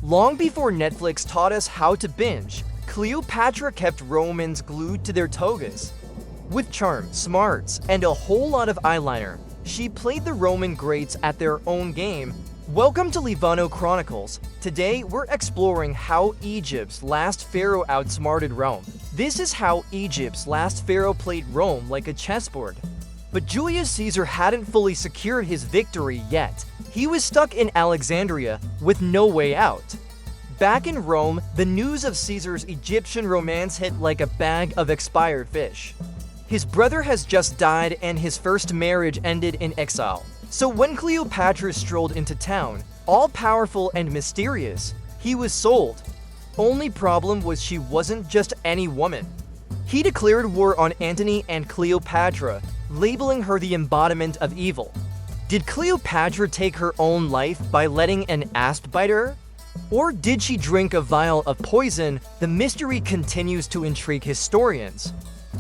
Long before Netflix taught us how to binge, Cleopatra kept Romans glued to their togas. With charm, smarts, and a whole lot of eyeliner, she played the Roman greats at their own game. Welcome to Livano Chronicles. Today, we're exploring how Egypt's last pharaoh outsmarted Rome. This is how Egypt's last pharaoh played Rome like a chessboard. But Julius Caesar hadn't fully secured his victory yet. He was stuck in Alexandria with no way out. Back in Rome, the news of Caesar's Egyptian romance hit like a bag of expired fish. His brother has just died and his first marriage ended in exile. So when Cleopatra strolled into town, all powerful and mysterious, he was sold. Only problem was she wasn't just any woman. He declared war on Antony and Cleopatra, labeling her the embodiment of evil. Did Cleopatra take her own life by letting an asp bite her? Or did she drink a vial of poison? The mystery continues to intrigue historians.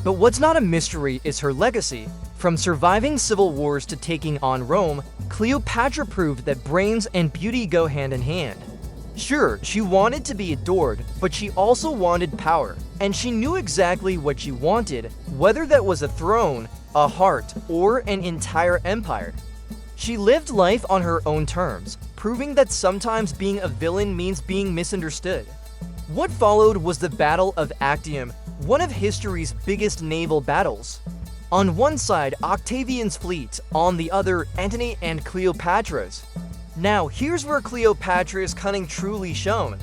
But what's not a mystery is her legacy. From surviving civil wars to taking on Rome, Cleopatra proved that brains and beauty go hand in hand. Sure, she wanted to be adored, but she also wanted power, and she knew exactly what she wanted, whether that was a throne, a heart, or an entire empire. She lived life on her own terms, proving that sometimes being a villain means being misunderstood. What followed was the Battle of Actium, one of history's biggest naval battles. On one side, Octavian's fleet, on the other, Antony and Cleopatra's. Now, here's where Cleopatra's cunning truly shone.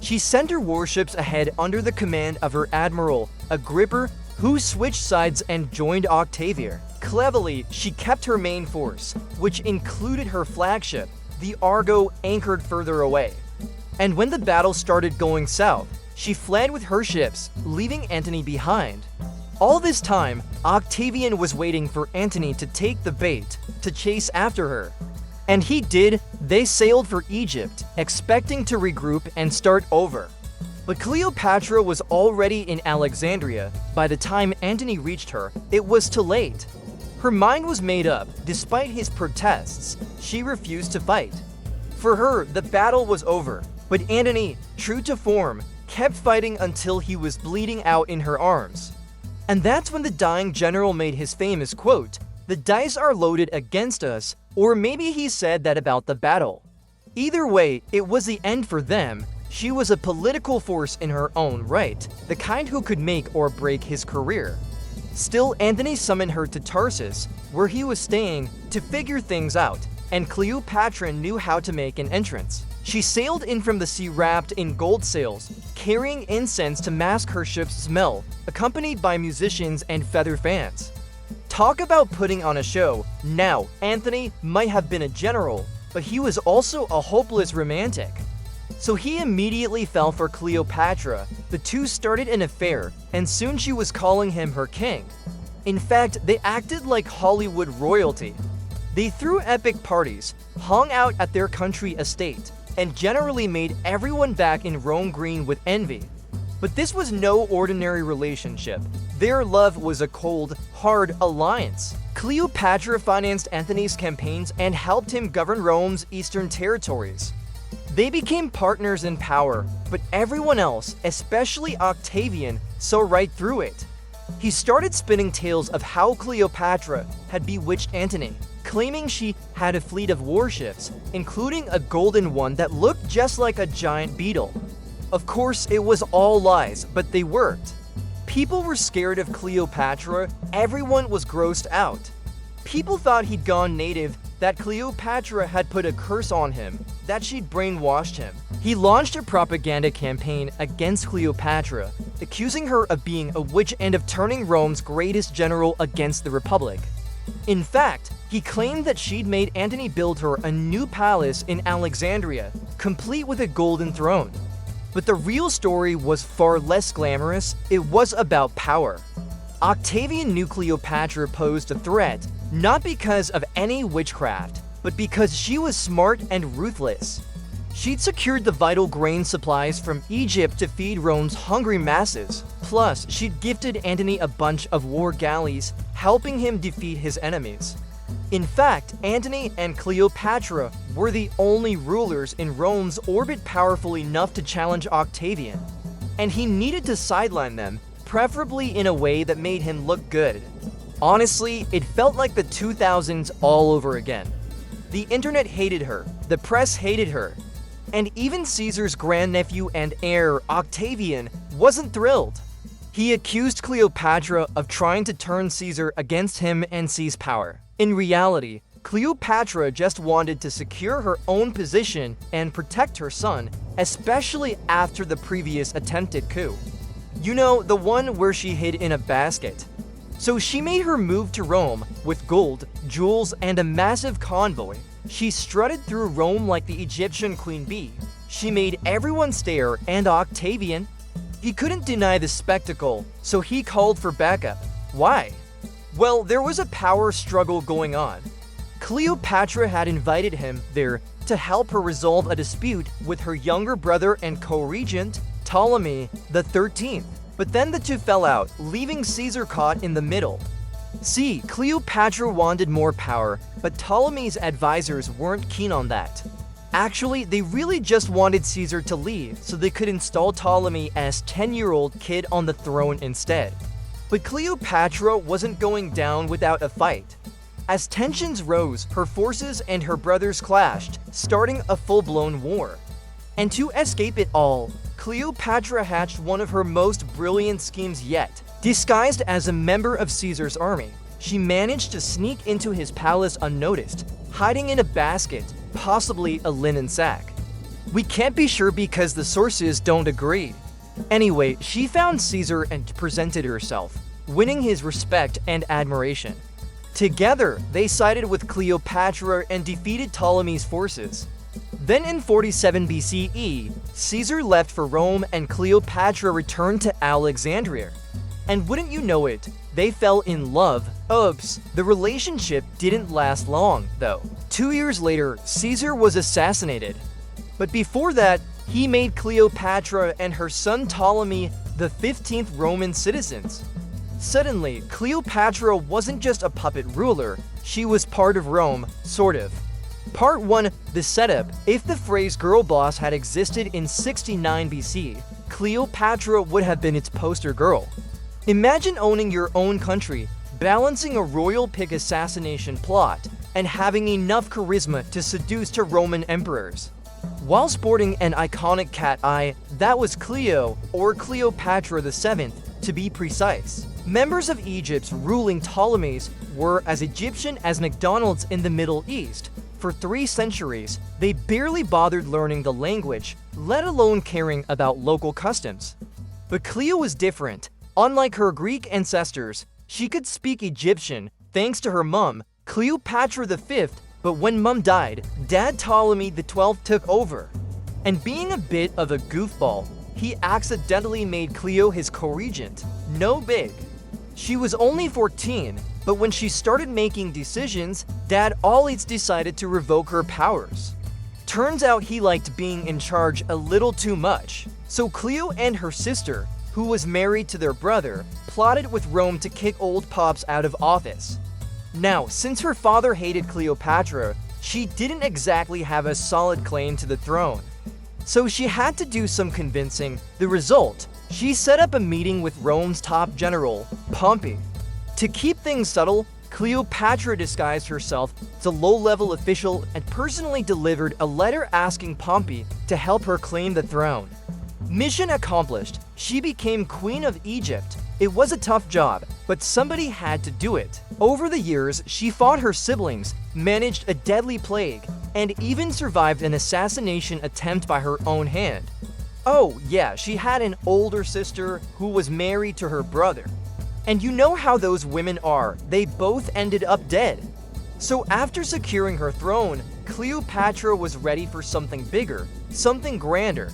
She sent her warships ahead under the command of her admiral, Agrippa, who switched sides and joined Octavian. Cleverly, she kept her main force, which included her flagship, the Argo, anchored further away. And when the battle started going south, she fled with her ships, leaving Antony behind. All this time, Octavian was waiting for Antony to take the bait, to chase after her. And he did. They sailed for Egypt, expecting to regroup and start over. But Cleopatra was already in Alexandria. By the time Antony reached her, it was too late. Her mind was made up. Despite his protests, she refused to fight. For her, the battle was over. But Antony, true to form, kept fighting until he was bleeding out in her arms. And that's when the dying general made his famous quote, "The dice are loaded against us," or maybe he said that about the battle. Either way, it was the end for them. She was a political force in her own right, the kind who could make or break his career. Still, Antony summoned her to Tarsus, where he was staying, to figure things out, and Cleopatra knew how to make an entrance. She sailed in from the sea wrapped in gold sails, carrying incense to mask her ship's smell, accompanied by musicians and feather fans. Talk about putting on a show. Now, Antony might have been a general, but he was also a hopeless romantic. So he immediately fell for Cleopatra. The two started an affair, and soon she was calling him her king. In fact, they acted like Hollywood royalty. They threw epic parties, hung out at their country estate, and generally made everyone back in Rome green with envy. But this was no ordinary relationship. Their love was a cold, hard alliance. Cleopatra financed Antony's campaigns and helped him govern Rome's eastern territories. They became partners in power, but everyone else, especially Octavian, saw right through it. He started spinning tales of how Cleopatra had bewitched Antony, claiming she had a fleet of warships, including a golden one that looked just like a giant beetle. Of course, it was all lies, but they worked. People were scared of Cleopatra, everyone was grossed out. People thought he'd gone native, that Cleopatra had put a curse on him, that she'd brainwashed him. He launched a propaganda campaign against Cleopatra, accusing her of being a witch and of turning Rome's greatest general against the Republic. In fact, he claimed that she'd made Antony build her a new palace in Alexandria, complete with a golden throne. But the real story was far less glamorous. It was about power. Octavian knew Cleopatra posed a threat, not because of any witchcraft, but because she was smart and ruthless. She'd secured the vital grain supplies from Egypt to feed Rome's hungry masses. Plus, she'd gifted Antony a bunch of war galleys, helping him defeat his enemies. In fact, Antony and Cleopatra were the only rulers in Rome's orbit powerful enough to challenge Octavian, and he needed to sideline them, preferably in a way that made him look good. Honestly, it felt like the 2000s all over again. The internet hated her, the press hated her, and even Caesar's grandnephew and heir, Octavian, wasn't thrilled. He accused Cleopatra of trying to turn Caesar against him and seize power. In reality, Cleopatra just wanted to secure her own position and protect her son, especially after the previous attempted coup. You know, the one where she hid in a basket. So she made her move to Rome with gold, jewels, and a massive convoy. She strutted through Rome like the Egyptian queen bee. She made everyone stare, and Octavian, he couldn't deny the spectacle, so he called for backup. Why? Well, there was a power struggle going on. Cleopatra had invited him there to help her resolve a dispute with her younger brother and co-regent, Ptolemy the 13th. But then the two fell out, leaving Caesar caught in the middle. See, Cleopatra wanted more power, but Ptolemy's advisors weren't keen on that. Actually, they really just wanted Caesar to leave so they could install Ptolemy as 10-year-old kid on the throne instead. But Cleopatra wasn't going down without a fight. As tensions rose, her forces and her brothers clashed, starting a full-blown war. And to escape it all, Cleopatra hatched one of her most brilliant schemes yet. Disguised as a member of Caesar's army, she managed to sneak into his palace unnoticed, hiding in a basket, possibly a linen sack. We can't be sure because the sources don't agree. Anyway, she found Caesar and presented herself, winning his respect and admiration. Together, they sided with Cleopatra and defeated Ptolemy's forces. Then in 47 BCE, Caesar left for Rome and Cleopatra returned to Alexandria. And wouldn't you know it, they fell in love. Oops, the relationship didn't last long, though. 2 years later, Caesar was assassinated. But before that, he made Cleopatra and her son Ptolemy the 15th Roman citizens. Suddenly, Cleopatra wasn't just a puppet ruler, she was part of Rome, sort of. Part 1, the setup. If the phrase girl boss had existed in 69 BC, Cleopatra would have been its poster girl. Imagine owning your own country, balancing a royal pig assassination plot, and having enough charisma to seduce to Roman emperors. While sporting an iconic cat eye, that was Cleo, or Cleopatra VII, to be precise. Members of Egypt's ruling Ptolemies were as Egyptian as McDonald's in the Middle East. For 3 centuries, they barely bothered learning the language, let alone caring about local customs. But Cleo was different. Unlike her Greek ancestors, she could speak Egyptian thanks to her mom, Cleopatra V, but when mom died, dad Ptolemy XII took over. And being a bit of a goofball, he accidentally made Cleo his co-regent. No big. She was only 14, but when she started making decisions, dad always decided to revoke her powers. Turns out he liked being in charge a little too much. So Cleo and her sister, who was married to their brother, plotted with Rome to kick old Pops out of office. Now, since her father hated Cleopatra, she didn't exactly have a solid claim to the throne. So she had to do some convincing. The result, she set up a meeting with Rome's top general, Pompey. To keep things subtle, Cleopatra disguised herself as a low-level official and personally delivered a letter asking Pompey to help her claim the throne. Mission accomplished, she became Queen of Egypt. It was a tough job, but somebody had to do it. Over the years, she fought her siblings, managed a deadly plague, and even survived an assassination attempt by her own hand. Oh yeah, she had an older sister who was married to her brother. And you know how those women are, they both ended up dead. So after securing her throne, Cleopatra was ready for something bigger, something grander.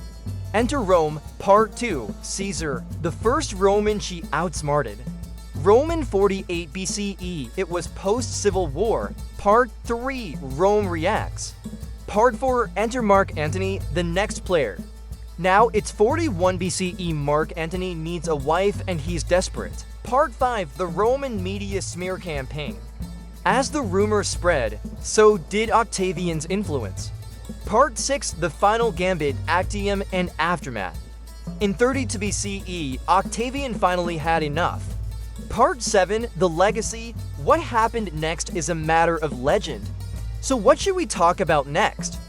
Enter Rome, Part 2, Caesar, the first Roman she outsmarted. Rome in 48 BCE, it was post-Civil War. Part 3, Rome reacts. Part 4, enter Mark Antony, the next player. Now it's 41 BCE, Mark Antony needs a wife and he's desperate. Part 5, the Roman media smear campaign. As the rumor spread, so did Octavian's influence. Part 6, the final gambit, Actium and Aftermath. In 32 BCE, Octavian finally had enough. Part 7, the legacy, what happened next is a matter of legend. So what should we talk about next?